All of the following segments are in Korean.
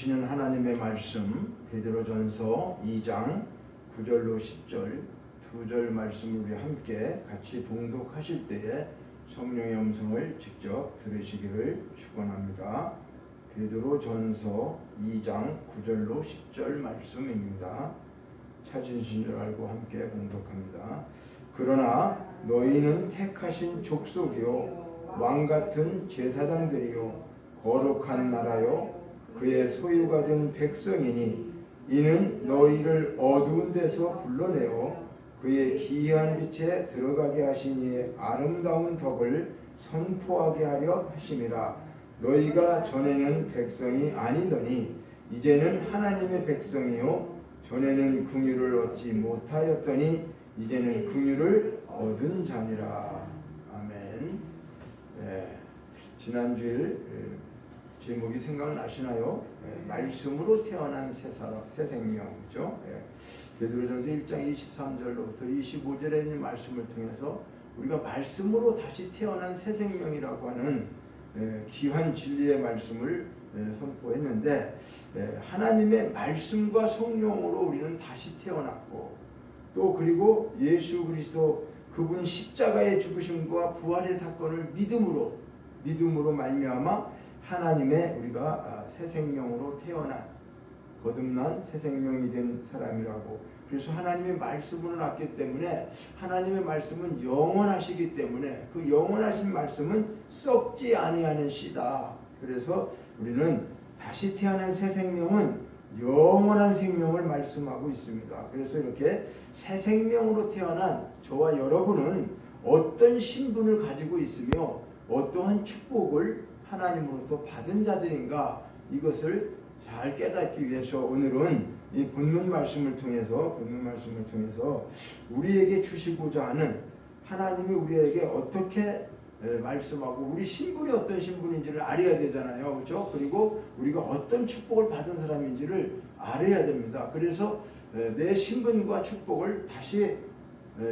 주시는 하나님의 말씀 베드로전서 2장 9절로 10절 2절 말씀을 우리 함께 같이 봉독하실 때에 성령의 음성을 직접 들으시기를 축원합니다. 베드로전서 2장 9절로 10절 말씀입니다. 찾으신 줄 알고 함께 봉독합니다. 그러나 너희는 택하신 족속이요 왕같은 제사장들이요 거룩한 나라요 그의 소유가 된 백성이니 이는 너희를 어두운 데서 불러내어 그의 기이한 빛에 들어가게 하신 이의 아름다운 덕을 선포하게 하려 하심이라. 너희가 전에는 백성이 아니더니 이제는 하나님의 백성이요 전에는 긍휼을 얻지 못하였더니 이제는 긍휼을 얻은 자니라. 아멘. 지난주일 제목이 생각나시나요? 말씀으로 태어난 새 생명이죠. 베드로전서 1장 23절로부터 25절에 있는 말씀을 통해서 우리가 말씀으로 다시 태어난 새 생명이라고 하는 귀한 진리의 말씀을 선포했는데, 하나님의 말씀과 성령으로 우리는 다시 태어났고, 또 그리고 예수 그리스도 그분 십자가의 죽으심과 부활의 사건을 믿음으로 말미암아 하나님의 우리가 새 생명으로 태어난 거듭난 새 생명이 된 사람이라고. 그래서 하나님의 말씀으로 났기 때문에 하나님의 말씀은 영원하시기 때문에 그 영원하신 말씀은 썩지 아니하는 씨다. 그래서 우리는 다시 태어난 새 생명은 영원한 생명을 말씀하고 있습니다. 그래서 이렇게 새 생명으로 태어난 저와 여러분은 어떤 신분을 가지고 있으며 어떠한 축복을 하나님으로부터 받은 자들인가, 이것을 잘 깨닫기 위해서 오늘은 이 본문 말씀을 통해서 우리에게 주시고자 하는 하나님이 우리에게 어떻게 말씀하고 우리 신분이 어떤 신분인지를 알아야 되잖아요. 그렇죠? 그리고 우리가 어떤 축복을 받은 사람인지를 알아야 됩니다. 그래서 내 신분과 축복을 다시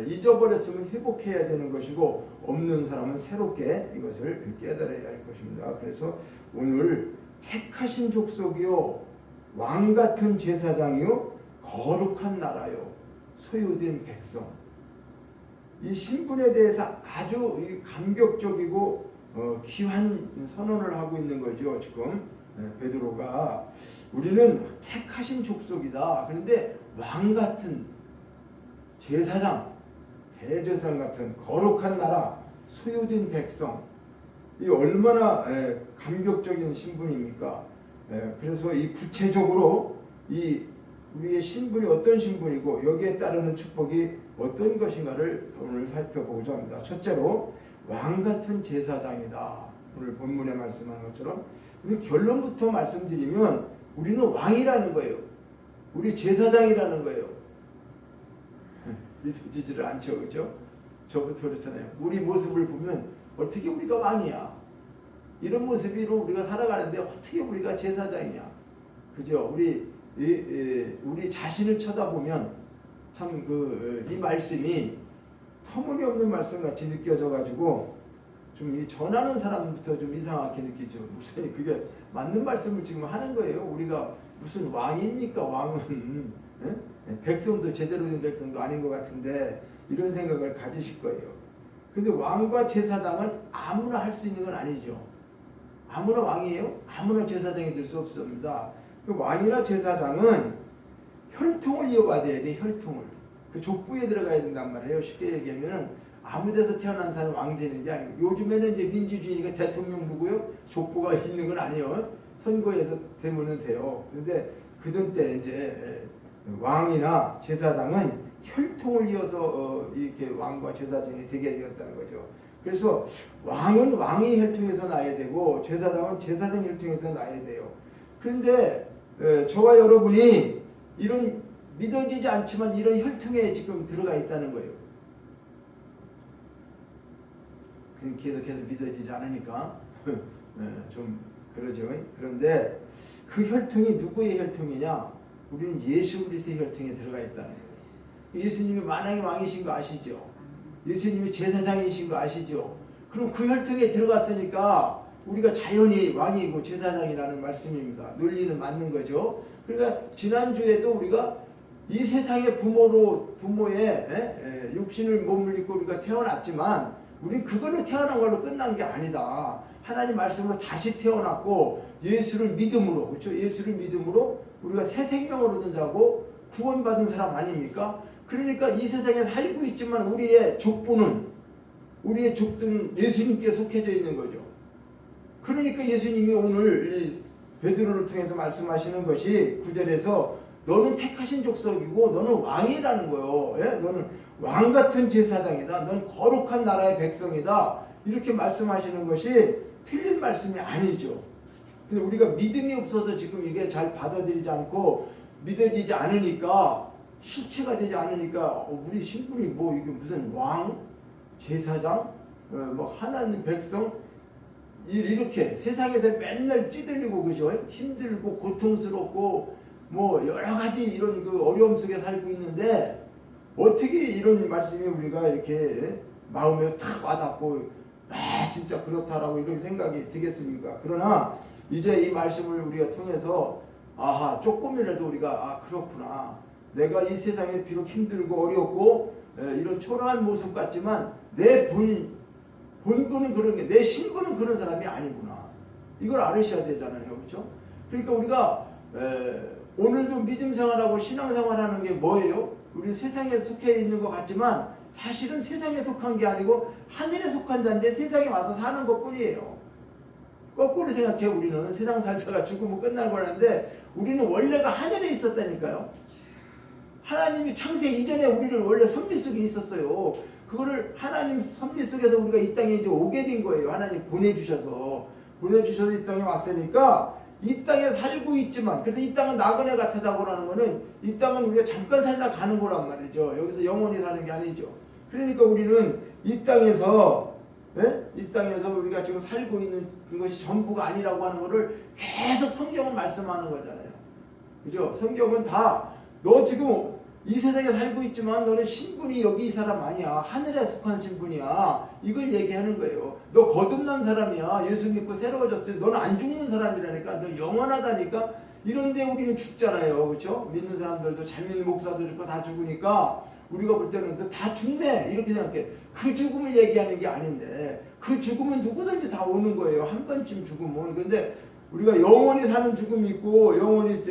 잊어버렸으면 회복해야 되는 것이고, 없는 사람은 새롭게 이것을 깨달아야 할 것입니다. 그래서 오늘 택하신 족속이요 왕같은 제사장이요 거룩한 나라요 소유된 백성, 이 신분에 대해서 아주 감격적이고 귀한 선언을 하고 있는 거죠. 지금 베드로가 우리는 택하신 족속이다. 그런데 왕같은 제사장, 대제사장 같은 거룩한 나라, 소유된 백성, 이 얼마나 감격적인 신분입니까? 그래서 이 구체적으로 이 우리의 신분이 어떤 신분이고 여기에 따르는 축복이 어떤 것인가를 오늘 살펴보고자 합니다. 첫째로 왕같은 제사장이다. 오늘 본문에 말씀하는 것처럼 결론부터 말씀드리면 우리는 왕이라는 거예요. 우리 제사장이라는 거예요. 믿어지지를 않죠, 그죠? 저부터 그렇잖아요. 우리 모습을 보면 어떻게 우리가 왕이야? 이런 모습으로 우리가 살아가는데 어떻게 우리가 제사장이냐? 그죠? 우리 자신을 쳐다보면 참 이 말씀이 터무니없는 말씀 같이 느껴져가지고 좀 이 전하는 사람부터 좀 이상하게 느끼죠. 목사님 그게 맞는 말씀을 지금 하는 거예요. 우리가 무슨 왕입니까? 왕은 백성도 제대로 된 백성도 아닌 것 같은데 이런 생각을 가지실 거예요. 근데 왕과 제사장은 아무나 할 수 있는 건 아니죠. 아무나 왕이에요? 아무나 제사장이 될 수 없습니다. 그 왕이나 제사장은 혈통을 이어받아야 돼. 혈통을. 그 족부에 들어가야 된단 말이에요. 쉽게 얘기하면 아무 데서 태어난 사람 왕 되는 게 아니고, 요즘에는 이제 민주주의니까 대통령 누구요? 족부가 있는 건 아니에요. 선거에서 되면 돼요. 근데 그전 때 이제 왕이나 제사장은 혈통을 이어서 이렇게 왕과 제사장이 되게 되었다는 거죠. 그래서 왕은 왕의 혈통에서 나야 되고 제사장은 제사장 혈통에서 나야 돼요. 그런데 저와 여러분이 이런 믿어지지 않지만 이런 혈통에 지금 들어가 있다는 거예요. 계속해서 믿어지지 않으니까 좀 그러죠. 그런데 그 혈통이 누구의 혈통이냐? 우리는 예수 그리스도의 혈통에 들어가 있다는 거예요. 예수님이 만왕의 왕이신 거 아시죠? 예수님이 제사장이신 거 아시죠? 그럼 그 혈통에 들어갔으니까 우리가 자연히 왕이고 제사장이라는 말씀입니다. 논리는 맞는 거죠. 그러니까 지난주에도 우리가 이 세상의 부모의 육신을 몸을 입고 우리가 태어났지만 우리 그걸로 태어난 걸로 끝난 게 아니다. 하나님 말씀으로 다시 태어났고 예수를 믿음으로, 그렇죠? 예수를 믿음으로 우리가 새 생명을 얻은 자고 구원받은 사람 아닙니까? 그러니까 이 세상에 살고 있지만 우리의 족보는, 우리의 족들은 예수님께 속해져 있는 거죠. 그러니까 예수님이 오늘 이 베드로를 통해서 말씀하시는 것이 9절에서 너는 택하신 족속이고 너는 왕이라는 거예요. 예? 너는 왕같은 제사장이다. 넌 거룩한 나라의 백성이다. 이렇게 말씀하시는 것이 틀린 말씀이 아니죠. 근데 우리가 믿음이 없어서 지금 이게 잘 받아들이지 않고 믿어지지 않으니까, 실체가 되지 않으니까 우리 신분이 뭐 이게 무슨 왕, 제사장, 뭐 하나님 백성 이렇게 세상에서 맨날 찌들리고, 그죠? 힘들고 고통스럽고 뭐 여러 가지 이런 그 어려움 속에 살고 있는데 어떻게 이런 말씀이 우리가 이렇게 마음에 탁 와닿고 진짜 그렇다라고 이런 생각이 들겠습니까? 그러나 이제 이 말씀을 우리가 통해서 조금이라도 우리가 그렇구나, 내가 이 세상에 비록 힘들고 어렵고 이런 초라한 모습 같지만 내 본분은 그런 게, 내 신분은 그런 사람이 아니구나, 이걸 알으셔야 되잖아요. 그렇죠? 그러니까 우리가 오늘도 믿음 생활하고 신앙 생활하는 게 뭐예요? 우리 세상에 속해 있는 것 같지만 사실은 세상에 속한 게 아니고 하늘에 속한 자인데 세상에 와서 사는 것 뿐이에요. 거꾸로 생각해. 우리는 세상 살다가 죽으면 끝난 거라는데 우리는 원래가 하늘에 있었다니까요. 하나님이 창세 이전에 우리를 원래 선미 속에 있었어요. 그거를 하나님 선미 속에서 우리가 이 땅에 이제 오게 된 거예요. 하나님 보내주셔서 이 땅에 왔으니까 이 땅에 살고 있지만, 그래서 이 땅은 나그네 같다고 하는 거는 이 땅은 우리가 잠깐 살다 가는 거란 말이죠. 여기서 영원히 사는 게 아니죠. 그러니까 우리는 이 땅에서 우리가 지금 살고 있는 그것이 전부가 아니라고 하는 거를 계속 성경은 말씀하는 거잖아요. 그죠? 성경은 다 너 지금 이 세상에 살고 있지만 너는 신분이 여기 이 사람 아니야. 하늘에 속한 신분이야. 이걸 얘기하는 거예요. 너 거듭난 사람이야. 예수 믿고 새로워졌어요. 너는 안 죽는 사람이라니까. 너 영원하다니까. 이런데 우리는 죽잖아요. 그렇죠? 믿는 사람들도, 잘 믿는 목사도 죽고 다 죽으니까 우리가 볼 때는 다 죽네 이렇게 생각해. 그 죽음을 얘기하는 게 아닌데, 그 죽음은 누구든지 다 오는 거예요. 한 번쯤 죽으면. 근데 우리가 영원히 사는 죽음이 있고 영원히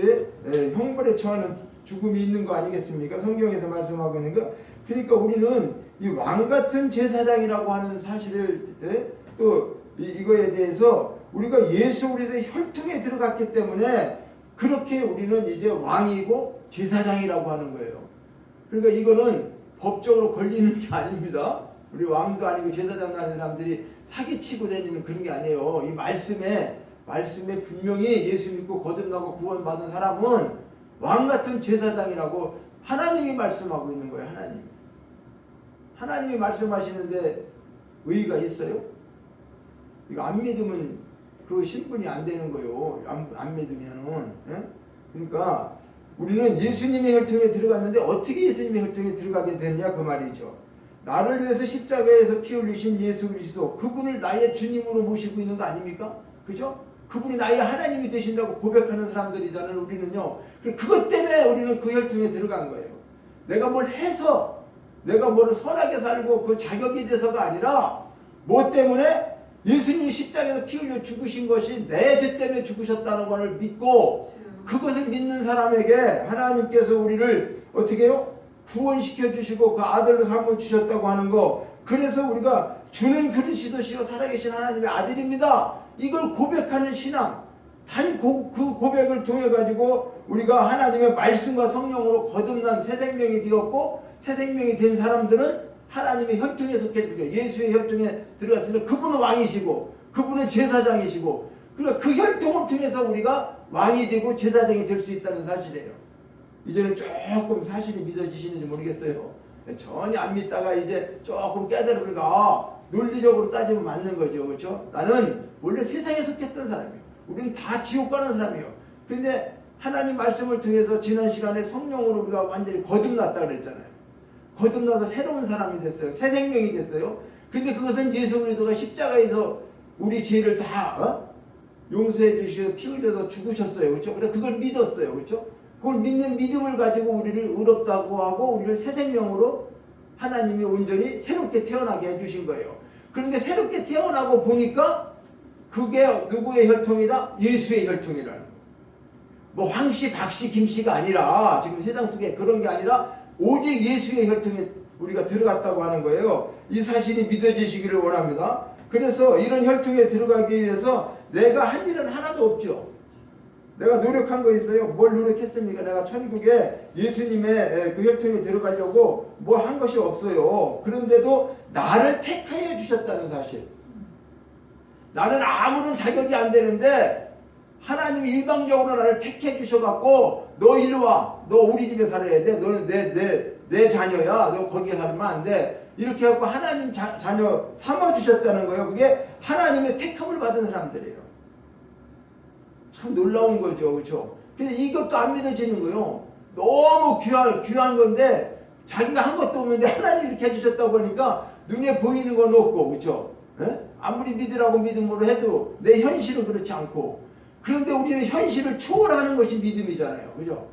형벌에 처하는 죽음이 있는 거 아니겠습니까? 성경에서 말씀하고 있는 거. 그러니까 우리는 이 왕같은 제사장이라고 하는 사실을 또 이거에 대해서 우리가 예수 그리스도의 혈통에 들어갔기 때문에 그렇게 우리는 이제 왕이고 제사장이라고 하는 거예요. 그러니까 이거는 법적으로 걸리는 게 아닙니다. 우리 왕도 아니고 제사장도 아닌 사람들이 사기치고 다니는 그런 게 아니에요. 이 말씀에 분명히 예수 믿고 거듭나고 구원받은 사람은 왕같은 제사장이라고 하나님이 말씀하고 있는 거예요. 하나님이 말씀하시는데 의의가 있어요? 이거 안 믿으면 그 신분이 안 되는 거예요. 안 믿으면은. 그러니까 우리는 예수님의 혈통에 들어갔는데 어떻게 예수님의 혈통에 들어가게 됐냐 그 말이죠. 나를 위해서 십자가에서 피 흘리신 예수 그리스도, 그분을 나의 주님으로 모시고 있는 거 아닙니까? 그죠? 그분이 나의 하나님이 되신다고 고백하는 사람들이잖아요. 우리는요. 그것 때문에 우리는 그 혈통에 들어간 거예요. 내가 뭘 해서, 내가 뭘 선하게 살고 그 자격이 돼서가 아니라 뭐 때문에? 예수님이 십자가에서 피 흘려 죽으신 것이 내 죄 때문에 죽으셨다는 것을 믿고, 그것을 믿는 사람에게 하나님께서 우리를 어떻게 해요? 구원시켜 주시고 그 아들로 삼아 주셨다고 하는 거. 그래서 우리가 주는 그리스도시요 살아계신 하나님의 아들입니다. 이걸 고백하는 신앙, 단 그 고백을 통해 가지고 우리가 하나님의 말씀과 성령으로 거듭난 새 생명이 되었고, 새 생명이 된 사람들은 하나님의 혈통에 속해서 예수의 혈통에 들어갔으면 그분은 왕이시고 그분은 제사장이시고, 그러니까 그 혈통을 통해서 우리가 왕이 되고 제사장이 될 수 있다는 사실이에요. 이제는 조금 사실이 믿어지시는지 모르겠어요. 전혀 안 믿다가 이제 조금 깨달으니까 논리적으로 따지면 맞는 거죠. 그렇죠? 나는 원래 세상에 속했던 사람이에요. 우리는 다 지옥 가는 사람이에요. 근데 하나님 말씀을 통해서 지난 시간에 성령으로 우리가 완전히 거듭났다 그랬잖아요. 거듭나서 새로운 사람이 됐어요. 새 생명이 됐어요. 근데 그것은 예수 그리스도가 십자가에서 우리 죄를 다 용서해 주시고 피 흘려서 죽으셨어요. 그렇죠? 그래 그걸 믿었어요. 그렇죠? 그걸 믿는 믿음을 가지고 우리를 의롭다고 하고 우리를 새 생명으로 하나님이 온전히 새롭게 태어나게 해주신 거예요. 그런데 새롭게 태어나고 보니까 그게 누구의 혈통이다? 예수의 혈통이라는 거예요. 뭐 황씨, 박씨, 김씨가 아니라 지금 세상 속에 그런 게 아니라 오직 예수의 혈통에 우리가 들어갔다고 하는 거예요. 이 사실이 믿어지시기를 원합니다. 그래서 이런 혈통에 들어가기 위해서 내가 한 일은 하나도 없죠. 내가 노력한 거 있어요? 뭘 노력했습니까? 내가 천국에 예수님의 그 혈통에 들어가려고 뭐 한 것이 없어요. 그런데도 나를 택하여 주셨다는 사실. 나는 아무런 자격이 안 되는데 하나님이 일방적으로 나를 택해 주셔갖고 너 일로 와. 너 우리 집에 살아야 돼. 너는 내 자녀야. 너 거기에 살면 안 돼. 이렇게 해갖고 하나님 자녀 삼아주셨다는 거예요. 그게 하나님의 택함을 받은 사람들이에요. 참 놀라운 거죠. 그렇죠? 근데 이것도 안 믿어지는 거예요. 너무 귀한 건데 자기가 한 것도 없는데 하나님이 이렇게 해주셨다고 하니까 눈에 보이는 건 없고, 그렇죠? 아무리 믿으라고 믿음으로 해도 내 현실은 그렇지 않고, 그런데 우리는 현실을 초월하는 것이 믿음이잖아요. 그죠?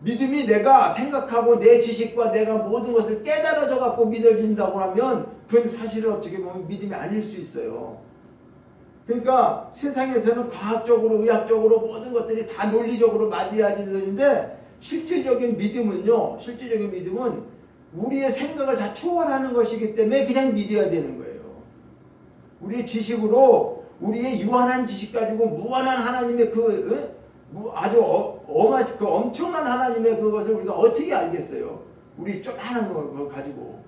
믿음이 내가 생각하고 내 지식과 내가 모든 것을 깨달아져 갖고 믿어진다고 하면 그건 사실은 어떻게 보면 믿음이 아닐 수 있어요. 그러니까 세상에서는 과학적으로 의학적으로 모든 것들이 다 논리적으로 맞아야지는데 실질적인 믿음은 우리의 생각을 다 초월하는 것이기 때문에 그냥 믿어야 되는 거예요. 우리의 지식으로 우리의 유한한 지식 가지고 무한한 하나님의 아주 엄청난 하나님의 그것을 우리가 어떻게 알겠어요? 우리 조그마한 거 가지고.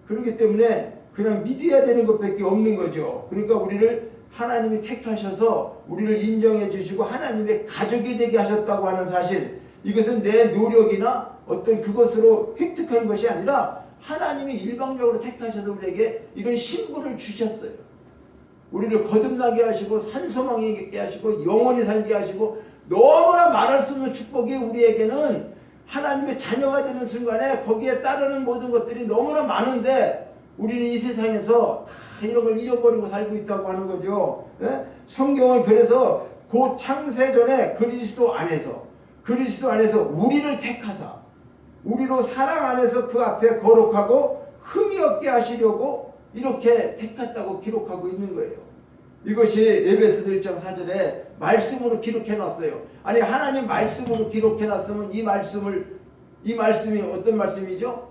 그렇기 때문에 그냥 믿어야 되는 것밖에 없는 거죠. 그러니까 우리를 하나님이 택하셔서 우리를 인정해 주시고 하나님의 가족이 되게 하셨다고 하는 사실, 이것은 내 노력이나 어떤 그것으로 획득한 것이 아니라 하나님이 일방적으로 택하셔서 우리에게 이런 신분을 주셨어요. 우리를 거듭나게 하시고 산소망에 있게 하시고 영원히 살게 하시고 너무나 말할 수 없는 축복이 우리에게는 하나님의 자녀가 되는 순간에 거기에 따르는 모든 것들이 너무나 많은데 우리는 이 세상에서 다 이런 걸 잊어버리고 살고 있다고 하는 거죠. 성경은 그래서 그 창세전에 그리스도 안에서 우리를 택하사 우리로 사랑 안에서 그 앞에 거룩하고 흠이 없게 하시려고 이렇게 택했다고 기록하고 있는 거예요. 이것이 에베소서 1장 4절에 말씀으로 기록해 놨어요. 아니 하나님 말씀으로 기록해 놨으면 이 말씀이 어떤 말씀이죠?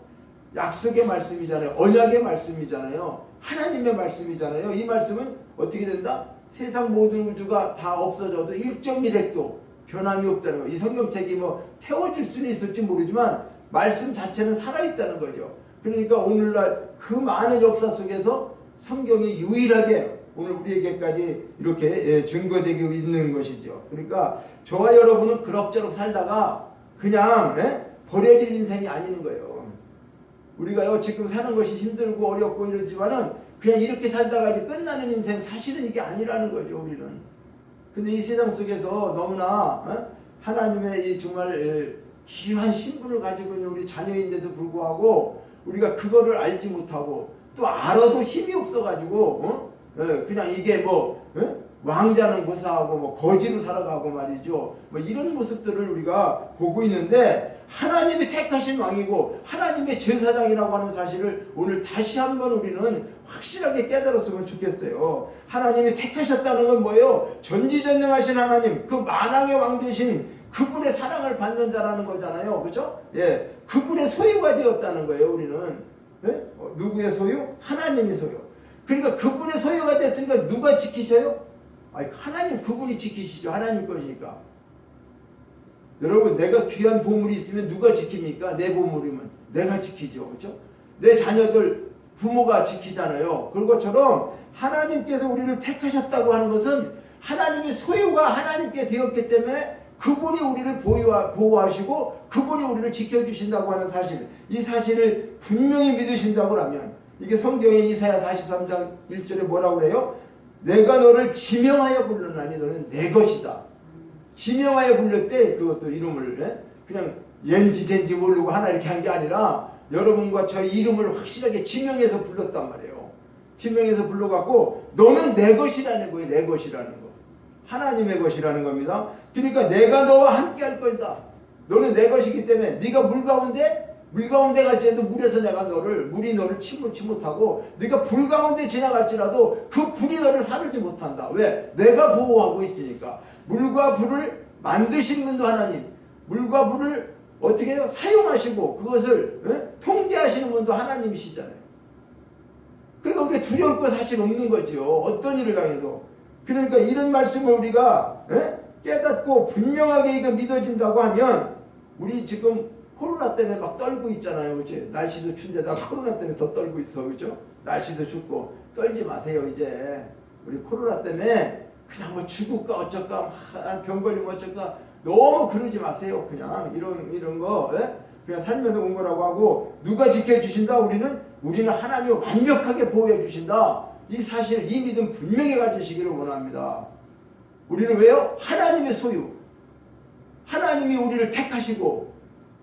약속의 말씀이잖아요. 언약의 말씀이잖아요. 하나님의 말씀이잖아요. 이 말씀은 어떻게 된다? 세상 모든 우주가 다 없어져도 1.1핵도 변함이 없다는 거예요. 이 성경책이 뭐 태워질 수는 있을지 모르지만 말씀 자체는 살아있다는 거죠. 그러니까 오늘날 그 많은 역사 속에서 성경이 유일하게 오늘 우리에게까지 이렇게 증거되고 있는 것이죠. 그러니까 저와 여러분은 그럭저럭 살다가 그냥 버려질 인생이 아닌 거예요. 우리가요 지금 사는 것이 힘들고 어렵고 이러지만은 그냥 이렇게 살다가 이제 끝나는 인생, 사실은 이게 아니라는 거죠. 우리는. 근데 이 세상 속에서 너무나 하나님의 이 정말 귀한 신분을 가지고 있는 우리 자녀인데도 불구하고 우리가 그거를 알지 못하고 또 알아도 힘이 없어가지고 그냥 이게 뭐 왕자는 고사하고 뭐 거지로 살아가고 말이죠. 뭐 이런 모습들을 우리가 보고 있는데 하나님이 택하신 왕이고 하나님의 제사장이라고 하는 사실을 오늘 다시 한번 우리는 확실하게 깨달았으면 좋겠어요. 하나님이 택하셨다는 건 뭐예요? 전지전능하신 하나님, 그 만왕의 왕 되신 그분의 사랑을 받는 자라는 거잖아요. 그죠? 예. 그분의 소유가 되었다는 거예요, 우리는. 누구의 소유? 하나님의 소유. 그러니까 그분의 소유가 됐으니까 누가 지키셔요? 아니, 하나님, 그분이 지키시죠. 하나님 것이니까. 여러분, 내가 귀한 보물이 있으면 누가 지킵니까? 내 보물이면 내가 지키죠. 그렇죠? 내 자녀들 부모가 지키잖아요. 그런 것처럼 하나님께서 우리를 택하셨다고 하는 것은 하나님의 소유가 하나님께 되었기 때문에 그분이 우리를 보호하시고 그분이 우리를 지켜주신다고 하는 사실, 이 사실을 분명히 믿으신다고 하면, 이게 성경의 이사야 43장 1절에 뭐라고 그래요? 내가 너를 지명하여 불렀나니 너는 내 것이다. 지명하여 불렸대. 그것도 이름을 그냥 옌지된지 모르고 하나 이렇게 한 게 아니라 여러분과 저 이름을 확실하게 지명해서 불렀단 말이에요. 지명해서 불러갖고 너는 내 것이라는 거예요. 내 것이라는 거. 하나님의 것이라는 겁니다. 그러니까 내가 너와 함께 할 거다. 너는 내 것이기 때문에 네가 물 가운데 갈지라도 물에서 물이 너를 침몰치 못하고 네가 불 가운데 지나갈지라도 그 불이 너를 사르지 못한다. 왜? 내가 보호하고 있으니까. 물과 불을 만드신 분도 하나님, 물과 불을 어떻게 해요? 사용하시고 그것을 통제하시는 분도 하나님이시잖아요. 그러니까 우리가 두려울 거 사실 없는 거죠. 어떤 일을 당해도. 그러니까 이런 말씀을 우리가 깨닫고 분명하게 이거 믿어진다고 하면 우리 지금 코로나 때문에 막 떨고 있잖아요. 그치? 날씨도 추운데다 코로나 때문에 더 떨고 있어. 그죠? 날씨도 춥고 떨지 마세요. 이제 우리 코로나 때문에 그냥 뭐 죽을까 어쩔까 병 걸리면 어쩔까 너무 그러지 마세요. 그냥 이런 거 그냥 살면서 온 거라고 하고 누가 지켜주신다? 우리는 하나님을 완벽하게 보호해 주신다. 이 사실 이 믿음 분명히 가지시기를 원합니다. 우리는 왜요? 하나님의 소유. 하나님이 우리를 택하시고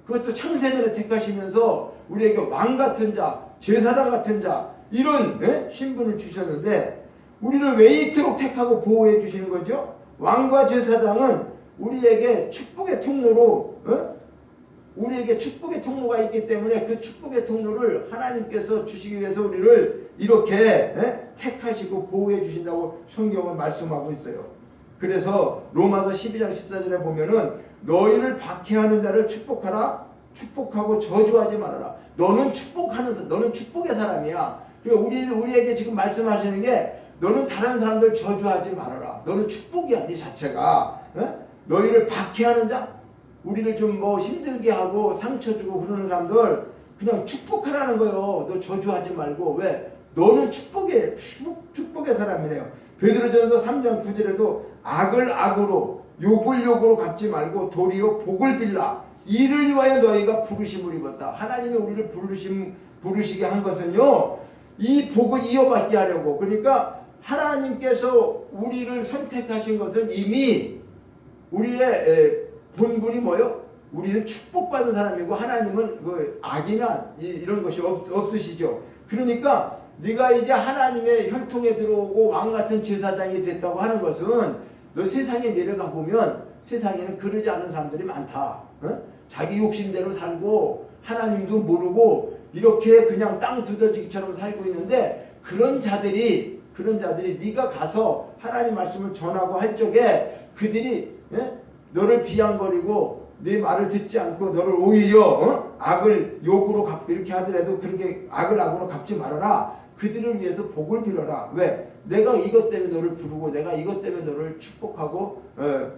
그것도 창세전에 택하시면서 우리에게 왕 같은 자, 제사장 같은 자 이런 신분을 주셨는데 우리를 왜 이토록 택하고 보호해 주시는 거죠? 왕과 제사장은 우리에게 축복의 통로로 우리에게 축복의 통로가 있기 때문에 그 축복의 통로를 하나님께서 주시기 위해서 우리를 이렇게 택하시고 보호해 주신다고 성경은 말씀하고 있어요. 그래서 로마서 12장 14절에 보면은 너희를 박해하는 자를 축복하라. 축복하고 저주하지 말아라. 너는 축복의 사람이야. 그러니까 우리에게 지금 말씀하시는 게 너는 다른 사람들 저주하지 말아라. 너는 축복이야. 네 자체가. 너희를 박해하는 자, 우리를 좀 뭐 힘들게 하고 상처 주고 그러는 사람들 그냥 축복하라는 거예요. 너 저주하지 말고. 왜? 너는 축복의 사람이래요. 베드로전서 3장 9절에도 악을 악으로 욕을 욕으로 갚지 말고 도리어 복을 빌라. 이를 위하여 너희가 부르심을 입었다. 하나님이 우리를 부르시게 한 것은요, 이 복을 이어받게 하려고. 그러니까 하나님께서 우리를 선택하신 것은 이미 우리의 본분이 뭐요? 우리는 축복받은 사람이고 하나님은 그 악이나 이런 것이 없으시죠. 그러니까 네가 이제 하나님의 혈통에 들어오고 왕같은 제사장이 됐다고 하는 것은 너 세상에 내려가 보면 세상에는 그러지 않은 사람들이 많다. 자기 욕심대로 살고 하나님도 모르고 이렇게 그냥 땅 두더지기처럼 살고 있는데 그런 자들이 네가 가서 하나님 말씀을 전하고 할 적에 그들이 너를 비양거리고 네 말을 듣지 않고 너를 오히려 악을 욕으로 이렇게 하더라도 그렇게 악을 악으로 갚지 말아라. 그들을 위해서 복을 빌어라. 왜? 내가 이것 때문에 너를 부르고 내가 이것 때문에 너를 축복하고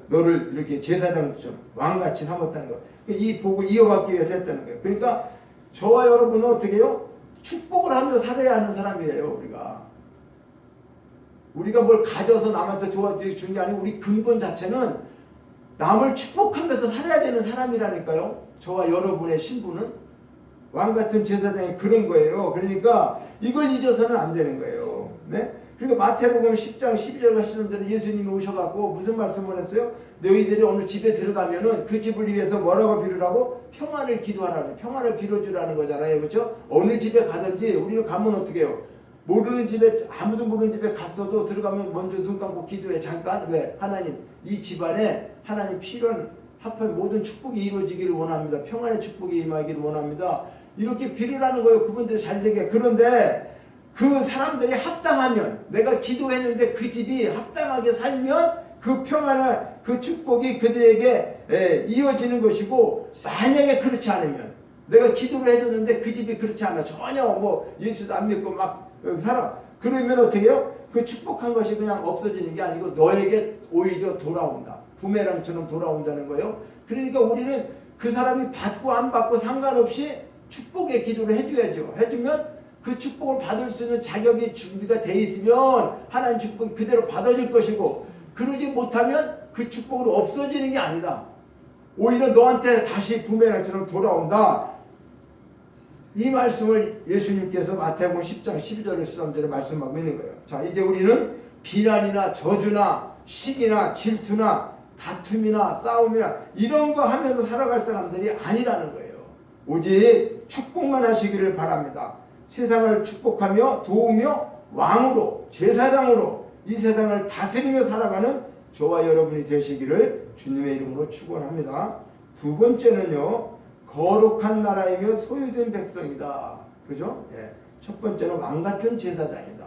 너를 이렇게 제사장처럼 왕같이 삼았다는 거. 이 복을 이어받기 위해서 했다는 거예요. 그러니까 저와 여러분은 어떻게 해요? 축복을 하며 살아야 하는 사람이에요. 우리가 뭘 가져서 남한테 도와주는 게 아니고 우리 근본 자체는 남을 축복하면서 살아야 되는 사람이라니까요. 저와 여러분의 신분은 왕같은 제사장이 그런 거예요. 그러니까 이걸 잊어서는 안 되는 거예요. 네? 그러니까 마태복음 10장 12절 하시는 데는 예수님이 오셔갖고 무슨 말씀을 했어요? 너희들이 어느 집에 들어가면은 그 집을 위해서 뭐라고 빌으라고? 평안을 기도하라는, 평안을 빌어주라는 거잖아요. 그렇죠? 어느 집에 가든지 우리는 가면 어떻게 해요? 모르는 집에, 아무도 모르는 집에 갔어도 들어가면 먼저 눈 감고 기도해. 잠깐. 왜? 하나님, 이 집안에 하나님 필요한 합한 모든 축복이 이루어지기를 원합니다. 평안의 축복이 임하기를 원합니다. 이렇게 빌으라는 거예요. 그분들이 잘 되게. 그런데 그 사람들이 합당하면, 내가 기도했는데 그 집이 합당하게 살면 그 평안의 그 축복이 그들에게 이어지는 것이고, 만약에 그렇지 않으면, 내가 기도를 해줬는데 그 집이 그렇지 않아. 전혀 뭐 예수도 안 믿고 막 살아. 그러면 어떻게 해요? 그 축복한 것이 그냥 없어지는 게 아니고 너에게 오히려 돌아온다. 부메랑처럼 돌아온다는 거예요. 그러니까 우리는 그 사람이 받고 안 받고 상관없이 축복의 기도를 해줘야죠. 해주면 그 축복을 받을 수 있는 자격이 준비가 돼 있으면 하나님 축복이 그대로 받아질 것이고, 그러지 못하면 그 축복으로 없어지는 게 아니다. 오히려 너한테 다시 부메랑처럼 돌아온다. 이 말씀을 예수님께서 마태복음 10장 12절에 13절에 말씀하고 있는 거예요. 자, 이제 우리는 비난이나 저주나 시기나 질투나 다툼이나 싸움이나 이런 거 하면서 살아갈 사람들이 아니라는 거예요. 오직 축복만 하시기를 바랍니다. 세상을 축복하며 도우며 왕으로 제사장으로 이 세상을 다스리며 살아가는 저와 여러분이 되시기를 주님의 이름으로 축원합니다. 두 번째는요, 거룩한 나라이며 소유된 백성이다. 그죠? 예. 첫 번째는 왕 같은 제사장이다.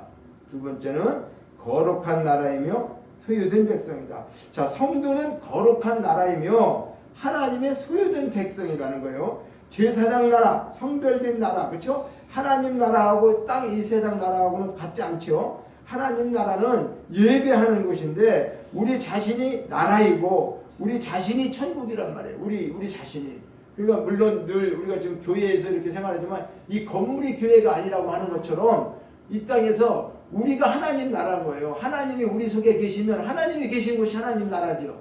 두 번째는 거룩한 나라이며 소유된 백성이다. 자, 성도는 거룩한 나라이며 하나님의 소유된 백성이라는 거예요. 제사장 나라, 성별된 나라, 그렇죠? 하나님 나라하고 땅 이 세상 나라하고는 같지 않죠. 하나님 나라는 예배하는 곳인데 우리 자신이 나라이고 우리 자신이 천국이란 말이에요. 우리 자신이. 그러니까 물론 늘 우리가 지금 교회에서 이렇게 생활하지만 이 건물이 교회가 아니라고 하는 것처럼 이 땅에서 우리가 하나님 나라인 거예요. 하나님이 우리 속에 계시면 하나님이 계신 곳이 하나님 나라죠.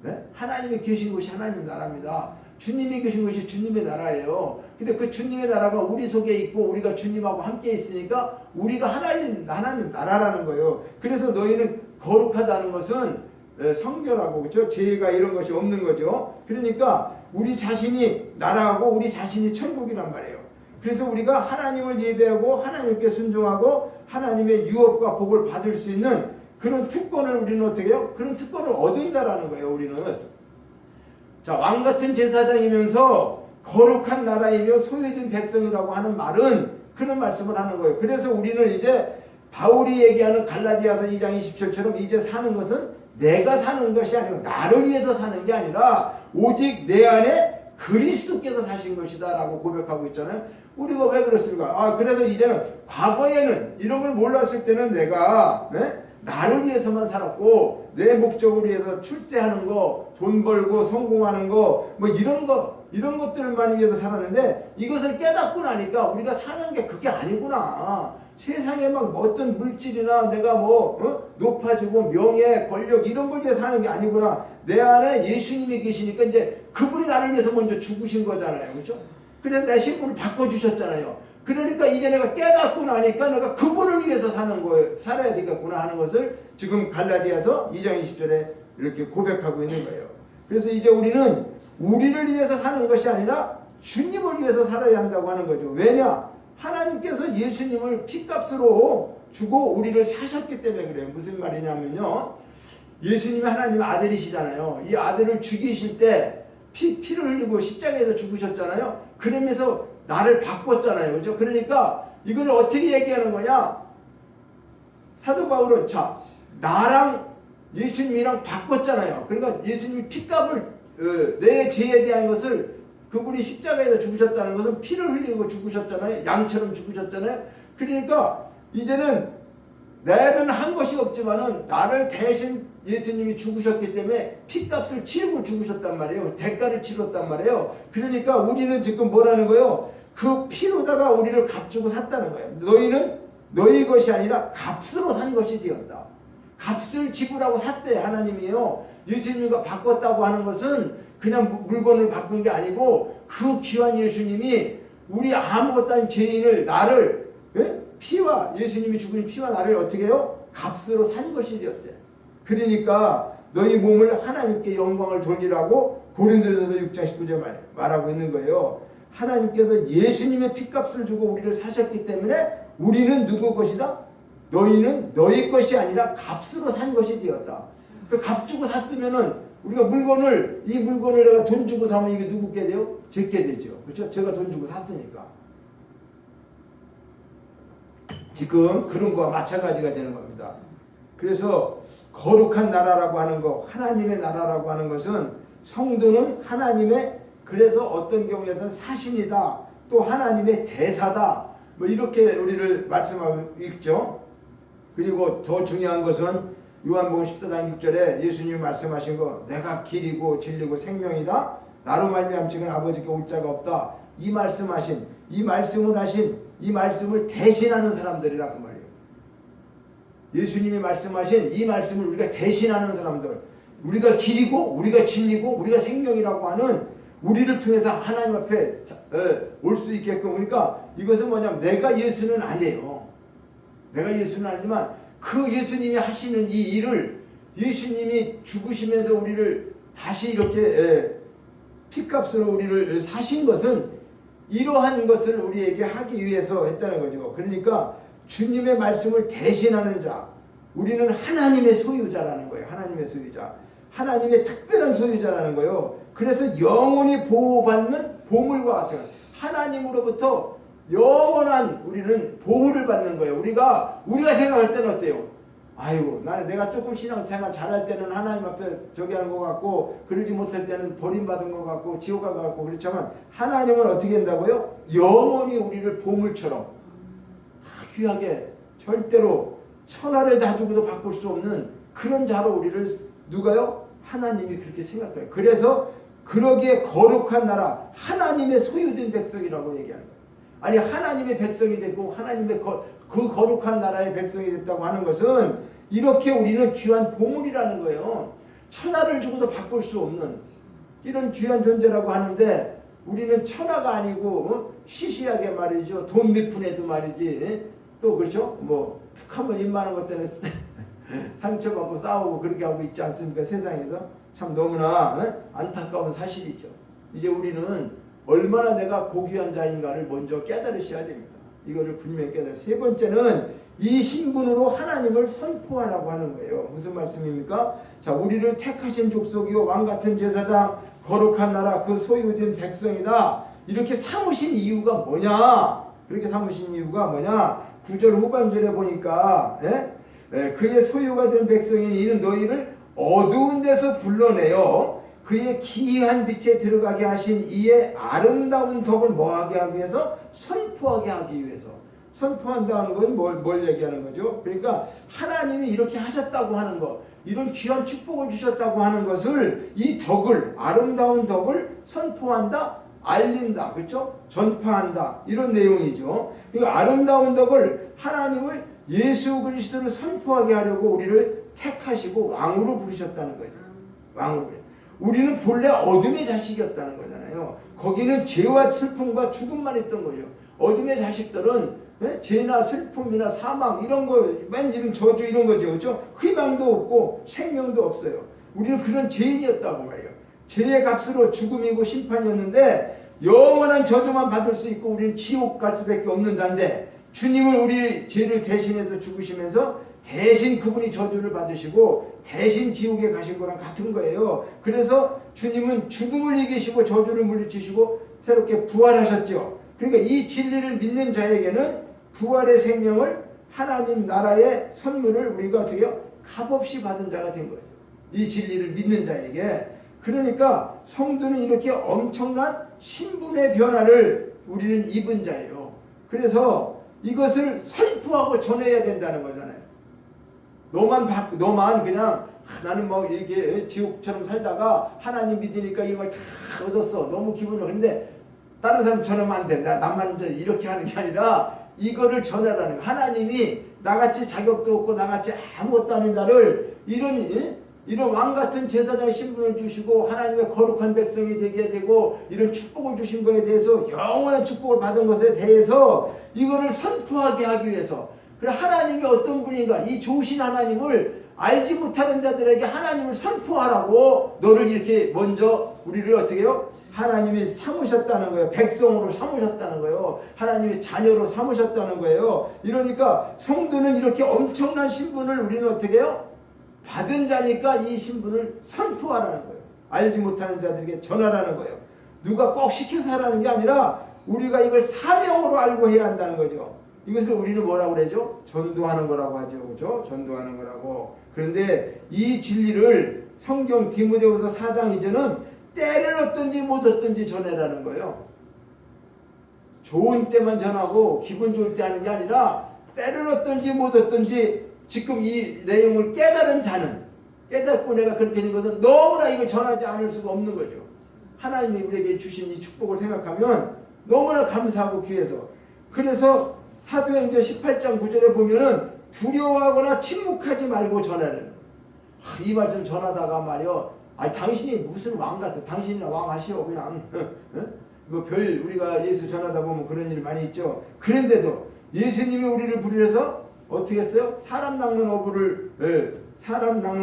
네? 하나님이 계신 곳이 하나님 나라입니다. 주님이 계신 곳이 주님의 나라예요. 근데 그 주님의 나라가 우리 속에 있고 우리가 주님하고 함께 있으니까 우리가 하나님 나라라는 거예요. 그래서 너희는 거룩하다는 것은 성결하고 그렇죠? 죄가 이런 것이 없는 거죠. 그러니까 우리 자신이 나라하고 우리 자신이 천국이란 말이에요. 그래서 우리가 하나님을 예배하고 하나님께 순종하고 하나님의 유업과 복을 받을 수 있는 그런 특권을 우리는 어떻게 해요? 그런 특권을 얻은다라는 거예요. 우리는. 자, 왕같은 제사장이면서 거룩한 나라이며 소유된 백성이라고 하는 말은 그런 말씀을 하는 거예요. 그래서 우리는 이제 바울이 얘기하는 갈라디아서 2장 27처럼 이제 사는 것은 내가 사는 것이 아니고 나를 위해서 사는 게 아니라 오직 내 안에 그리스도께서 사신 것이다 라고 고백하고 있잖아요. 우리가 왜 그렇습니까? 그래서 이제는 과거에는 이런 걸 몰랐을 때는 내가 나를 위해서만 살았고 내 목적을 위해서 출세하는 거, 돈 벌고 성공하는 거, 뭐 이런 것들만 위해서 살았는데 이것을 깨닫고 나니까 우리가 사는 게 그게 아니구나. 세상에 막 어떤 물질이나 내가 높아지고 명예, 권력 이런 걸 위해서 사는 게 아니구나. 내 안에 예수님이 계시니까 이제 그분이 나를 위해서 먼저 죽으신 거잖아요. 그렇죠? 그래서 내 신분을 바꿔주셨잖아요. 그러니까 이제 내가 깨닫고 나니까 내가 그분을 위해서 사는 거예요. 살아야 되겠구나 하는 것을 지금 갈라디아서 2장 20절에 이렇게 고백하고 있는 거예요. 그래서 이제 우리는 우리를 위해서 사는 것이 아니라 주님을 위해서 살아야 한다고 하는 거죠. 왜냐? 하나님께서 예수님을 피값으로 주고 우리를 사셨기 때문에 그래요. 무슨 말이냐면요. 예수님이 하나님의 아들이시잖아요. 이 아들을 죽이실 때 피를 흘리고 십자가에서 죽으셨잖아요. 그러면서 나를 바꿨잖아요. 그죠? 그러니까 이걸 어떻게 얘기하는 거냐? 사도 바울은 나랑 예수님이랑 바꿨잖아요. 그러니까 예수님이 피값을 내 죄에 대한 것을 그분이 십자가에서 죽으셨다는 것은 피를 흘리고 죽으셨잖아요. 양처럼 죽으셨잖아요. 그러니까 이제는 내는 한 것이 없지만은 나를 대신 예수님이 죽으셨기 때문에 피값을 치르고 죽으셨단 말이에요. 대가를 치렀단 말이에요. 그러니까 우리는 지금 뭐라는 거예요? 그 피로다가 우리를 값주고 샀다는 거예요. 너희는 너희 것이 아니라 값으로 산 것이 되었다. 값을 지불하고 샀대 하나님이에요. 예수님과 바꿨다고 하는 것은 그냥 물건을 바꾼 게 아니고 그 귀한 예수님이 우리 아무것도 아닌 죄인을 나를 피와 예수님이 죽은 피와 나를 어떻게 해요? 값으로 산 것이 되었대. 그러니까 너희 몸을 하나님께 영광을 돌리라고 고린도전서 6장 19절 말하고 있는 거예요. 하나님께서 예수님의 피값을 주고 우리를 사셨기 때문에 우리는 누구 것이다? 너희는 너희 것이 아니라 값으로 산 것이 되었다. 그 값 주고 샀으면은 우리가 이 물건을 내가 돈 주고 사면 이게 누구께 돼요? 제게 되죠. 그렇죠? 제가 돈 주고 샀으니까. 지금 그런 거와 마찬가지가 되는 겁니다. 그래서 거룩한 나라라고 하는 거, 하나님의 나라라고 하는 것은 성도는 하나님의 그래서 어떤 경우에서는 사신이다. 또 하나님의 대사다. 뭐 이렇게 우리를 말씀하고 있죠. 그리고 더 중요한 것은 요한복음 14장 6절에 예수님이 말씀하신 거 내가 길이고 진리고 생명이다. 나로 말미암 지금 아버지께 올 자가 없다. 이 말씀하신 이 말씀을 대신하는 사람들이라 그 말이에요. 예수님이 말씀하신 이 말씀을 우리가 대신하는 사람들, 우리가 길이고 우리가 진리고 우리가 생명이라고 하는 우리를 통해서 하나님 앞에 올 수 있게끔. 그러니까 이것은 뭐냐면 내가 예수는 아니에요. 내가 예수는 아니지만 그 예수님이 하시는 이 일을 예수님이 죽으시면서 우리를 다시 이렇게 피값으로 우리를 사신 것은 이러한 것을 우리에게 하기 위해서 했다는 거죠. 그러니까 주님의 말씀을 대신하는 자, 우리는 하나님의 소유자라는 거예요. 하나님의 소유자, 하나님의 특별한 소유자라는 거예요. 그래서 영원히 보호받는 보물과 같은 하나님으로부터 영원한 우리는 보호를 받는 거예요. 우리가 생각할 때는 어때요? 아이고, 내가 조금 신앙생활 잘할 때는 하나님 앞에 저기 하는 것 같고, 그러지 못할 때는 버림받은 것 같고, 지옥 갈 것 같고, 그렇지만 하나님은 어떻게 한다고요? 영원히 우리를 보물처럼 귀하게, 절대로 천하를 다 주고도 바꿀 수 없는 그런 자로 우리를 누가요? 하나님이 그렇게 생각해요. 그래서 그러기에 거룩한 나라, 하나님의 소유된 백성이라고 얘기하는 거예요. 아니, 하나님의 백성이 되고 하나님의 그 거룩한 나라의 백성이 됐다고 하는 것은 이렇게 우리는 귀한 보물이라는 거예요. 천하를 주고도 바꿀 수 없는 이런 귀한 존재라고 하는데, 우리는 천하가 아니고 시시하게 말이죠. 돈 몇 푼에도 말이지, 또 그렇죠? 뭐 툭 한번 입만한 것 때문에 상처받고 싸우고 그렇게 하고 있지 않습니까? 세상에서 참 너무나 안타까운 사실이죠. 이제 우리는 얼마나 내가 고귀한 자인가를 먼저 깨달으셔야 됩니다. 이거를 분명히 깨달아요. 세 번째는 이 신분으로 하나님을 선포하라고 하는 거예요. 무슨 말씀입니까? 자, 우리를 택하신 족속이요 왕같은 제사장, 거룩한 나라, 그 소유된 백성이다. 이렇게 삼으신 이유가 뭐냐? 그렇게 삼으신 이유가 뭐냐? 9절 후반절에 보니까 그의 소유가 된 백성인 이는 너희를 어두운 데서 불러내어 그의 기이한 빛에 들어가게 하신 이의 아름다운 덕을 뭐하게 하기 위해서? 선포하게 하기 위해서. 선포한다는 건 뭘 얘기하는 거죠? 그러니까 하나님이 이렇게 하셨다고 하는 것, 이런 귀한 축복을 주셨다고 하는 것을, 이 덕을, 아름다운 덕을 선포한다, 알린다, 그렇죠? 전파한다, 이런 내용이죠. 그러니까 아름다운 덕을, 하나님을, 예수 그리스도를 선포하게 하려고 우리를 택하시고 왕으로 부르셨다는 거예요. 왕으로. 우리는 본래 어둠의 자식이었다는 거잖아요. 거기는 죄와 슬픔과 죽음만 있던 거죠. 어둠의 자식들은 죄나 슬픔이나 사망 이런 거, 맨 이런 저주 이런 거죠. 그렇죠? 희망도 없고 생명도 없어요. 우리는 그런 죄인이었다고 말이에요. 죄의 값으로 죽음이고 심판이었는데 영원한 저주만 받을 수 있고 우리는 지옥 갈 수밖에 없는 자인데, 주님은 우리 죄를 대신해서 죽으시면서 대신 그분이 저주를 받으시고 대신 지옥에 가신 거랑 같은 거예요. 그래서 주님은 죽음을 이기시고 저주를 물리치시고 새롭게 부활하셨죠. 그러니까 이 진리를 믿는 자에게는 부활의 생명을, 하나님 나라의 선물을 우리가 어떻게 해요? 값없이 받은 자가 된 거예요. 이 진리를 믿는 자에게. 그러니까 성도는 이렇게 엄청난 신분의 변화를 우리는 입은 자예요. 그래서 이것을 선포하고 전해야 된다는 거잖아요. 너만 그냥 나는 뭐 이게 지옥처럼 살다가 하나님 믿으니까 이걸 다 얻었어. 너무 기분이 좋아. 근데 다른 사람 전하면 안 돼. 나만 이렇게 하는 게 아니라 이거를 전하라는 거예요. 하나님이 나같이 자격도 없고 나같이 아무것도 아닌 자를 이런 왕같은 제사장 신분을 주시고 하나님의 거룩한 백성이 되게 되고 이런 축복을 주신 것에 대해서, 영원한 축복을 받은 것에 대해서 이거를 선포하게 하기 위해서, 그래 하나님이 어떤 분인가, 이 좋으신 하나님을 알지 못하는 자들에게 하나님을 선포하라고 너를 이렇게 먼저 우리를 어떻게 해요? 하나님이 삼으셨다는 거예요. 백성으로 삼으셨다는 거예요. 하나님의 자녀로 삼으셨다는 거예요. 이러니까 성도는 이렇게 엄청난 신분을 우리는 어떻게 해요? 받은 자니까 이 신분을 선포하라는 거예요. 알지 못하는 자들에게 전하라는 거예요. 누가 꼭 시켜서 하라는 게 아니라 우리가 이걸 사명으로 알고 해야 한다는 거죠. 이것을 우리는 뭐라고 그러죠? 전도하는 거라고 하죠. 그렇죠? 전도하는 거라고. 그런데 이 진리를 성경 디모데후서 4장 2절은 때를 얻든지 못 얻든지 전해라는 거예요. 좋은 때만 전하고 기분 좋을 때 하는 게 아니라 때를 얻든지 못 얻든지, 지금 이 내용을 깨달은 자는, 깨닫고 내가 그렇게 된 것은 너무나 이걸 전하지 않을 수가 없는 거죠. 하나님이 우리에게 주신 이 축복을 생각하면 너무나 감사하고 귀해서. 그래서 사도행전 18장 9절에 보면은 두려워하거나 침묵하지 말고 전하는, 이 말씀 전하다가 말이요, 당신이 무슨 왕 같아, 당신이나 왕 하시오 그냥 뭐 별, 우리가 예수 전하다 보면 그런 일 많이 있죠. 그런데도 예수님이 우리를 부르셔서 어떻게 했어요? 사람 낚는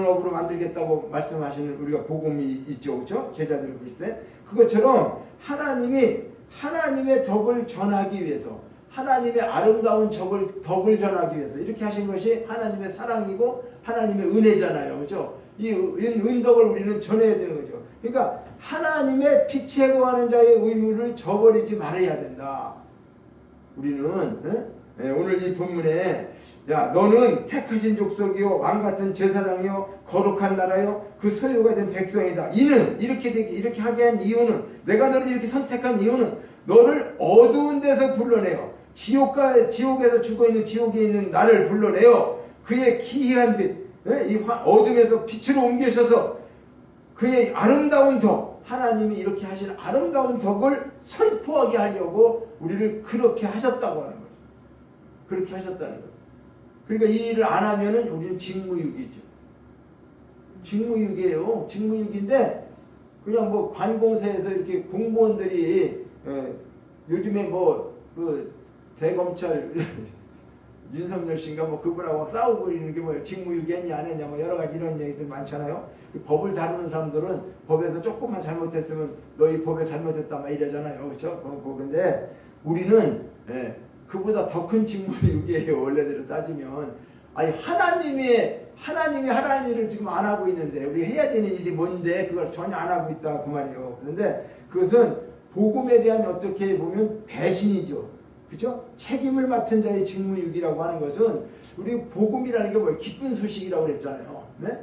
어부로 만들겠다고 말씀하시는 우리가 복음이 있죠. 그렇죠? 제자들을 부를 때. 그것처럼 하나님이 하나님의 덕을 전하기 위해서, 하나님의 아름다운 덕을 전하기 위해서 이렇게 하신 것이 하나님의 사랑이고 하나님의 은혜잖아요. 그렇죠? 이 은덕을 우리는 전해야 되는 거죠. 그러니까 하나님의 빛에 거하는 자의 의무를 저버리지 말아야 된다. 우리는 오늘 이 본문에 야 너는 택하신 족속이요 왕같은 제사장이요 거룩한 나라요 그 소유가 된 백성이다. 이는 이렇게 하게 한 이유는 내가 너를 이렇게 선택한 이유는 너를 어두운 데서 불러내요. 지옥에서 죽어있는 지옥에 있는 나를 불러내요. 그의 기이한 빛 이 어둠에서 빛으로 옮기셔서 그의 아름다운 덕 하나님이 이렇게 하신 아름다운 덕을 선포하게 하려고 우리를 그렇게 하셨다고 하는 거죠. 그렇게 하셨다는 거예요. 그러니까 이 일을 안 하면은 우리는 직무유기죠. 직무유기예요. 직무유기인데 그냥 뭐 관공서에서 이렇게 공무원들이 요즘에 뭐 그 대검찰 윤석열 씨인가 뭐 그분하고 싸우고 있는 게 뭐예요? 직무유기 했냐 안 했냐 뭐 여러 가지 이런 얘기들 많잖아요. 법을 다루는 사람들은 법에서 조금만 잘못했으면 너희 법에 잘못했다 막 이러잖아요. 그렇죠? 근데 우리는 그보다 더 큰 직무유기예요. 원래대로 따지면 아니 하나님이 하라는 일을 지금 안 하고 있는데 우리 해야 되는 일이 뭔데 그걸 전혀 안 하고 있다 그 말이에요. 그런데 그것은 복음에 대한 어떻게 보면 배신이죠. 그렇죠? 책임을 맡은 자의 직무유기라고 하는 것은 우리 복음이라는 게 뭐예요? 기쁜 소식이라고 그랬잖아요. 네?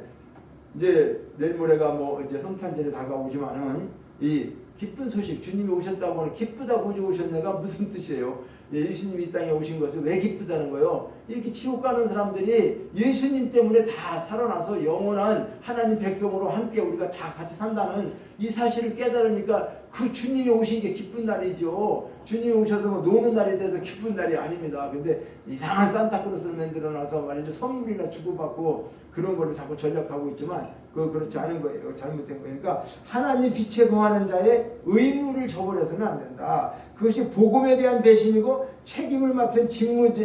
이제 내일 모레가 뭐 이제 성탄절에 다가오지만은 이 기쁜 소식 주님이 오셨다고 하는 기쁘다고 오셨네가 무슨 뜻이에요? 예수님이 이 땅에 오신 것은 왜 기쁘다는 거예요? 이렇게 지옥 가는 사람들이 예수님 때문에 다 살아나서 영원한 하나님 백성으로 함께 우리가 다 같이 산다는 이 사실을 깨달으니까 그 주님이 오신 게 기쁜 날이죠. 주님이 오셔서 뭐 노는 날이 돼서 기쁜 날이 아닙니다. 근데 이상한 산타크로스를 만들어놔서 말이죠. 선물이나 주고받고 그런 걸로 자꾸 전략하고 있지만 그렇지 않은 거예요. 잘못된 거예요. 그러니까 하나님 빛에 거하는 자의 의무를 저버려서는 안 된다. 그것이 복음에 대한 배신이고 책임을 맡은 직무의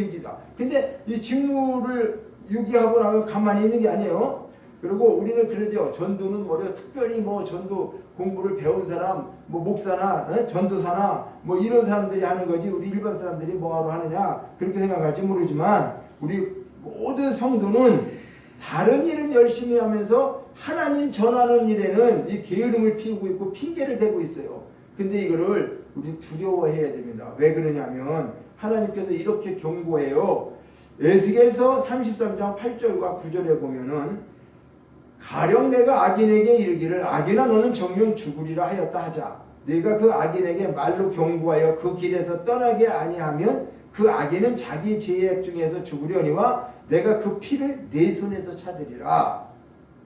유기다. 근데 이 직무를 유기하고 나면 가만히 있는 게 아니에요. 그리고 우리는 그러죠. 전도는 뭐래요? 특별히 뭐 전도 공부를 배운 사람, 뭐 목사나 전도사나 뭐 이런 사람들이 하는 거지 우리 일반 사람들이 뭐하러 하느냐 그렇게 생각할지 모르지만 우리 모든 성도는 다른 일은 열심히 하면서 하나님 전하는 일에는 이 게으름을 피우고 있고 핑계를 대고 있어요. 근데 이거를 우리 두려워해야 됩니다. 왜 그러냐면 하나님께서 이렇게 경고해요. 에스겔서 33장 8절과 9절에 보면은 가령 내가 악인에게 이르기를 악인아 너는 정녕 죽으리라 하였다 하자. 네가 그 악인에게 말로 경고하여 그 길에서 떠나게 아니하면 그 악인은 자기 죄악 중에서 죽으려니와 내가 그 피를 내 손에서 찾으리라.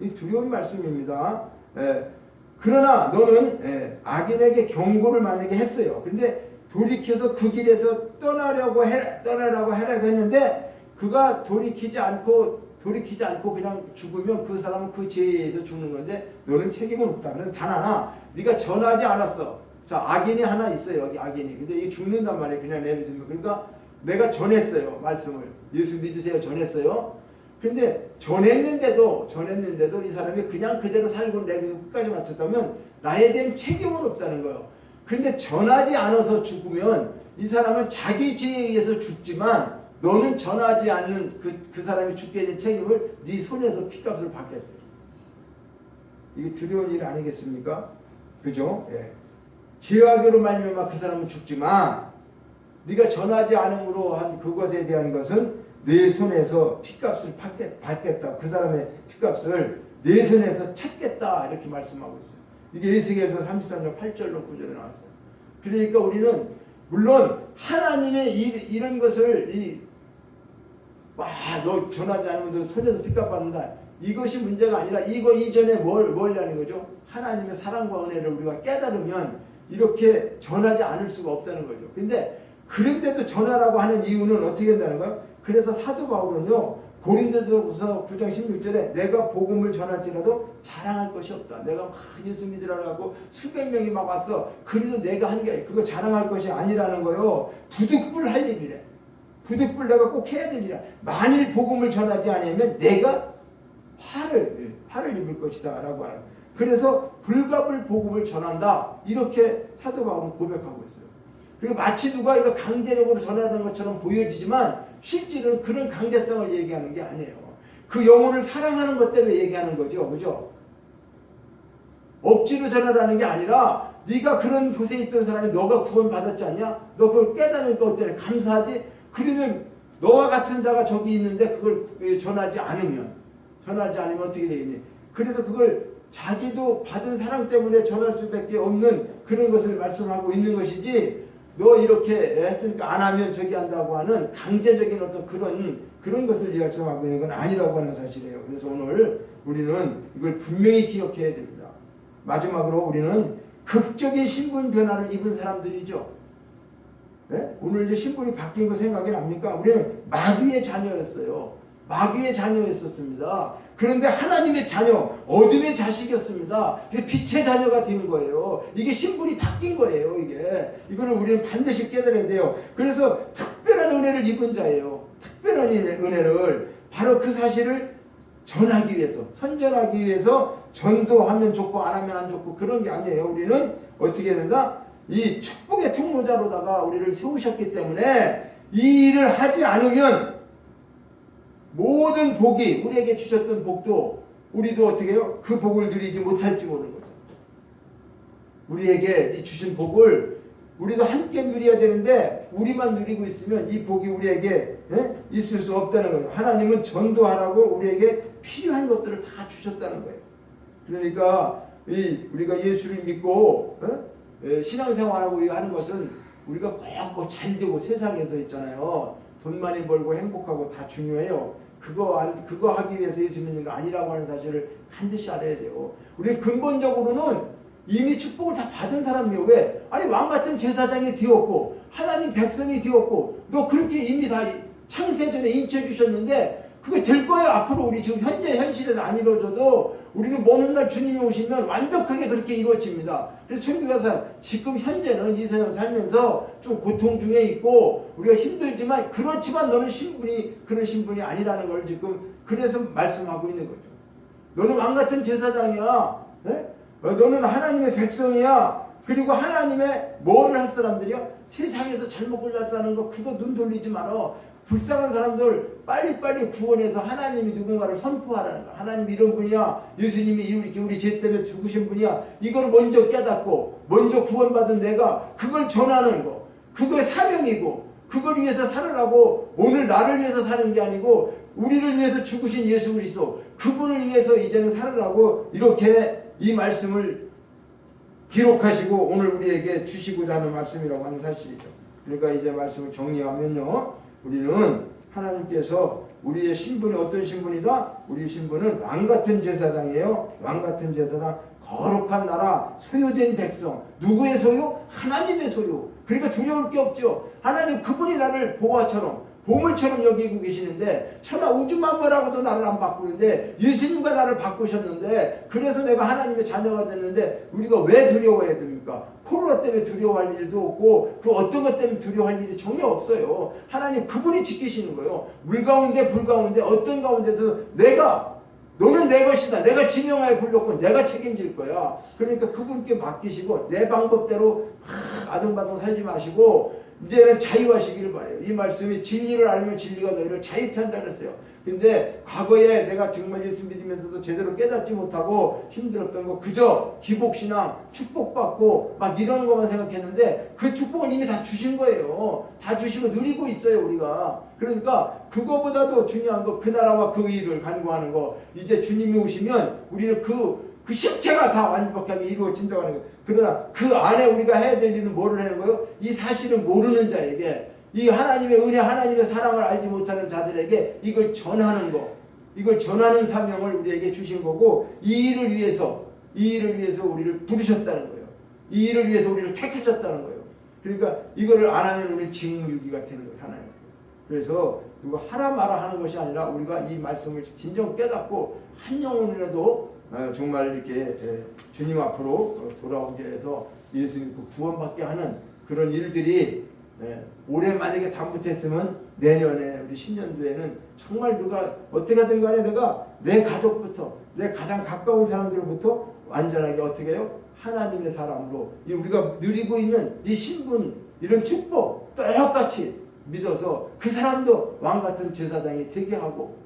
이 두려운 말씀입니다. 그러나 너는 악인에게 경고를 만약에 했어요. 근데 돌이켜서 그 길에서 떠나라고 하라고 했는데 그가 돌이키지 않고 그냥 죽으면 그 사람은 그 죄에 의해서 죽는 건데 너는 책임은 없다. 그래서 단 하나 네가 전하지 않았어. 자, 악인이 하나 있어요. 여기 악인이. 근데 이게 죽는단 말이에요. 그냥 내버리면. 그러니까 내가 전했어요. 말씀을. 예수 믿으세요. 전했어요. 근데 전했는데도 이 사람이 그냥 그대로 살고 내비두고 끝까지 맞췄다면 나에 대한 책임은 없다는 거예요. 근데 전하지 않아서 죽으면 이 사람은 자기 죄에 의해서 죽지만 너는 전하지 않는 그 사람이 죽게 된 책임을 네 손에서 피값을 받겠다. 이게 두려운 일 아니겠습니까? 그죠? 예. 죄악으로 말미암아 그 사람은 죽지만 네가 전하지 않음으로 한 그것에 대한 것은 내 손에서 피값을 받겠다. 그 사람의 피값을 내 손에서 찾겠다. 이렇게 말씀하고 있어요. 이게 에스겔서 33장 8절로 9절에 나왔어요. 그러니까 우리는 물론 하나님의 이런 것을 너 전하지 않으면 너 손에서 핏값 받는다. 이것이 문제가 아니라 이거 이전에 뭘 하는 거죠? 하나님의 사랑과 은혜를 우리가 깨달으면 이렇게 전하지 않을 수가 없다는 거죠. 근데 그런데도 전하라고 하는 이유는 어떻게 된다는 거예요? 그래서 사도 바울은요. 고린도전서 9장 16절에 내가 복음을 전할지라도 자랑할 것이 없다. 내가 막 예수 믿으라고 수백 명이 막 왔어. 그래도 내가 한 게 그거 자랑할 것이 아니라는 거예요. 부득불 할 일이래. 부득불 내가 꼭 해야 될 일이야. 만일 복음을 전하지 않으면 내가 화를 입을 것이다 라고 해요. 그래서 불갑을 복음을 전한다. 이렇게 사도 바울은 고백하고 있어요. 그리고 마치 누가 이거 강제력으로 전하는 것처럼 보여지지만 실제로는 그런 강제성을 얘기하는 게 아니에요. 그 영혼을 사랑하는 것 때문에 얘기하는 거죠. 그죠? 억지로 전하라는 게 아니라 네가 그런 곳에 있던 사람이 너가 구원받았지 않냐? 너 그걸 깨달으니까 어쩌래? 감사하지? 그러면 너와 같은 자가 저기 있는데 그걸 전하지 않으면 어떻게 되겠니? 그래서 그걸 자기도 받은 사랑 때문에 전할 수밖에 없는 그런 것을 말씀하고 있는 것이지, 너 이렇게 했으니까 안 하면 저기 한다고 하는 강제적인 어떤 그런 것을 말씀하고 있는 건 아니라고 하는 사실이에요. 그래서 오늘 우리는 이걸 분명히 기억해야 됩니다. 마지막으로 우리는 극적인 신분 변화를 입은 사람들이죠. 네? 오늘 이제 신분이 바뀐 거 생각이 납니까? 우리는 마귀의 자녀였어요. 마귀의 자녀였었습니다. 그런데 하나님의 자녀, 어둠의 자식이었습니다. 빛의 자녀가 된 거예요. 이게 신분이 바뀐 거예요. 이거를 우리는 반드시 깨달아야 돼요. 그래서 특별한 은혜를 입은 자예요. 특별한 은혜를 바로 그 사실을 전하기 위해서, 선전하기 위해서 전도하면 좋고 안 하면 안 좋고 그런 게 아니에요. 우리는 어떻게 해야 된다? 이 축복의 통로자로다가 우리를 세우셨기 때문에 이 일을 하지 않으면 모든 복이, 우리에게 주셨던 복도 우리도 어떻게 해요? 그 복을 누리지 못할지 모르는 거죠. 우리에게 주신 복을 우리도 함께 누려야 되는데 우리만 누리고 있으면 이 복이 우리에게 있을 수 없다는 거예요. 하나님은 전도하라고 우리에게 필요한 것들을 다 주셨다는 거예요. 그러니까 우리가 예수를 믿고 신앙생활하고 하는 것은 우리가 꼭 뭐 잘되고 세상에서 있잖아요. 돈 많이 벌고 행복하고 다 중요해요. 그거 하기 위해서 예수 믿는 거 아니라고 하는 사실을 반드시 알아야 돼요. 우리 근본적으로는 이미 축복을 다 받은 사람이에요. 왜? 아니 왕 같은 제사장이 되었고 하나님 백성이 되었고 너 그렇게 이미 다 창세전에 인치해 주셨는데 그게 될 거예요. 앞으로 우리 지금 현실에서 안 이루어져도 우리는 먼 날 주님이 오시면 완벽하게 그렇게 이루어집니다. 그래서 천국에서 지금 현재는 이 세상 살면서 좀 고통 중에 있고 우리가 힘들지만 그렇지만 너는 그런 신분이 아니라는 걸 지금 그래서 말씀하고 있는 거죠. 너는 왕 같은 제사장이야. 너는 하나님의 백성이야. 그리고 하나님의 뭐를 할 사람들이야? 세상에서 잘 먹고 잘 사는 거 그거 눈 돌리지 말어. 불쌍한 사람들 빨리빨리 구원해서 하나님이 누군가를 선포하라는 거야. 하나님 이런 분이야. 예수님이 이렇게 우리 죄 때문에 죽으신 분이야. 이걸 먼저 깨닫고 먼저 구원받은 내가 그걸 전하는 거. 그거의 사명이고 그걸 위해서 살으라고 오늘 나를 위해서 사는 게 아니고 우리를 위해서 죽으신 예수 그리스도 그분을 위해서 이제는 살으라고 이렇게 이 말씀을 기록하시고 오늘 우리에게 주시고자 하는 말씀이라고 하는 사실이죠. 그러니까 이제 말씀을 정리하면요. 우리는 하나님께서 우리의 신분이 어떤 신분이다? 우리 신분은 왕같은 제사장이에요. 왕같은 제사장, 거룩한 나라, 소유된 백성. 누구의 소유? 하나님의 소유. 그러니까 두려울 게 없죠. 하나님 그분이 나를 보화처럼 보물처럼 여기고 계시는데 천하 우주 만물하고도 나를 안 바꾸는데 예수님과 나를 바꾸셨는데 그래서 내가 하나님의 자녀가 됐는데 우리가 왜 두려워해야 됩니까? 코로나 때문에 두려워할 일도 없고 그 어떤 것 때문에 두려워할 일이 전혀 없어요. 하나님 그분이 지키시는 거예요. 물 가운데 불 가운데 어떤 가운데서 너는 내 것이다. 내가 지명하여 불렀고 내가 책임질 거야. 그러니까 그분께 맡기시고 내 방법대로 아등바등 살지 마시고 이제는 자유하시기를 바라요. 이 말씀이 진리를 알면 진리가 너희를 자유케 한다 그랬어요. 근데 과거에 내가 정말 예수 믿으면서도 제대로 깨닫지 못하고 힘들었던 거 그저 기복신앙 축복받고 막 이러는 것만 생각했는데 그 축복은 이미 다 주신 거예요. 다 주시고 누리고 있어요 우리가. 그러니까 그거보다도 중요한 거 그 나라와 그 일을 간구하는 거 이제 주님이 오시면 우리는 그 실체가 다 완벽하게 이루어진다고 하는 거예요. 그러나 그 안에 우리가 해야 될 일은 뭐를 하는 거예요? 이 사실을 모르는 자에게 이 하나님의 은혜, 하나님의 사랑을 알지 못하는 자들에게 이걸 전하는 거, 이걸 전하는 사명을 우리에게 주신 거고 이 일을 위해서 우리를 부르셨다는 거예요. 이 일을 위해서 우리를 택하셨다는 거예요. 그러니까 이거를 안 하면 우리는 직무유기가 되는 거예요. 하나님. 그래서 누가 하라 마라 하는 것이 아니라 우리가 이 말씀을 진정 깨닫고 한 영혼이라도 정말 이렇게 주님 앞으로 돌아오게 해서 예수님 구원받게 하는 그런 일들이 올해 만약에 다 못했으면 내년에 우리 신년도에는 정말 누가 어떻게 하든 간에 내가 내 가족부터 내 가장 가까운 사람들부터 완전하게 어떻게 해요? 하나님의 사람으로 우리가 누리고 있는 이 신분 이런 축복 똑같이 믿어서 그 사람도 왕같은 제사장이 되게 하고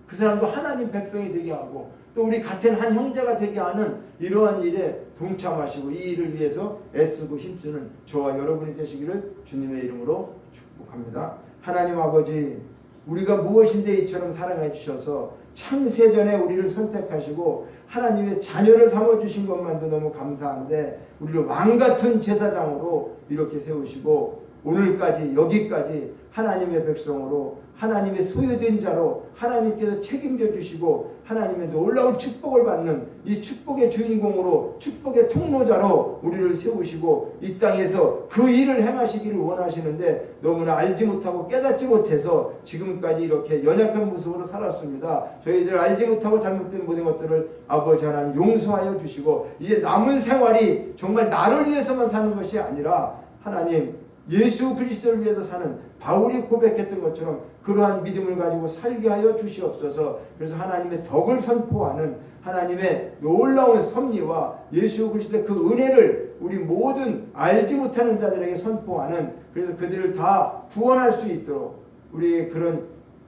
그 사람도 하나님 백성이 되게 하고 또 우리 같은 한 형제가 되게 하는 이러한 일에 동참하시고 이 일을 위해서 애쓰고 힘쓰는 저와 여러분이 되시기를 주님의 이름으로 축복합니다. 하나님 아버지, 우리가 무엇인데 이처럼 사랑해 주셔서 창세전에 우리를 선택하시고 하나님의 자녀를 삼아주신 것만도 너무 감사한데 우리를 왕같은 제사장으로 이렇게 세우시고 오늘까지 여기까지 하나님의 백성으로 하나님의 소유된 자로 하나님께서 책임져 주시고 하나님의 놀라운 축복을 받는 이 축복의 주인공으로 축복의 통로자로 우리를 세우시고 이 땅에서 그 일을 행하시기를 원하시는데 너무나 알지 못하고 깨닫지 못해서 지금까지 이렇게 연약한 모습으로 살았습니다. 저희들 알지 못하고 잘못된 모든 것들을 아버지 하나님 용서하여 주시고 이제 남은 생활이 정말 나를 위해서만 사는 것이 아니라 하나님 예수 그리스도를 위해서 사는 바울이 고백했던 것처럼 그러한 믿음을 가지고 살게 하여 주시옵소서. 그래서 하나님의 덕을 선포하는 하나님의 놀라운 섭리와 예수 그리스도의 그 은혜를 우리 모든 알지 못하는 자들에게 선포하는, 그래서 그들을 다 구원할 수 있도록 우리에게 그런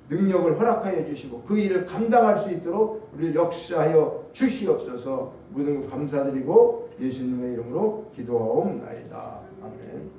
능력을 허락하여 주시고 그 일을 감당할 수 있도록 우리를 역사하여 주시옵소서. 모든 것 감사드리고 예수님의 이름으로 기도하옵나이다. 아멘.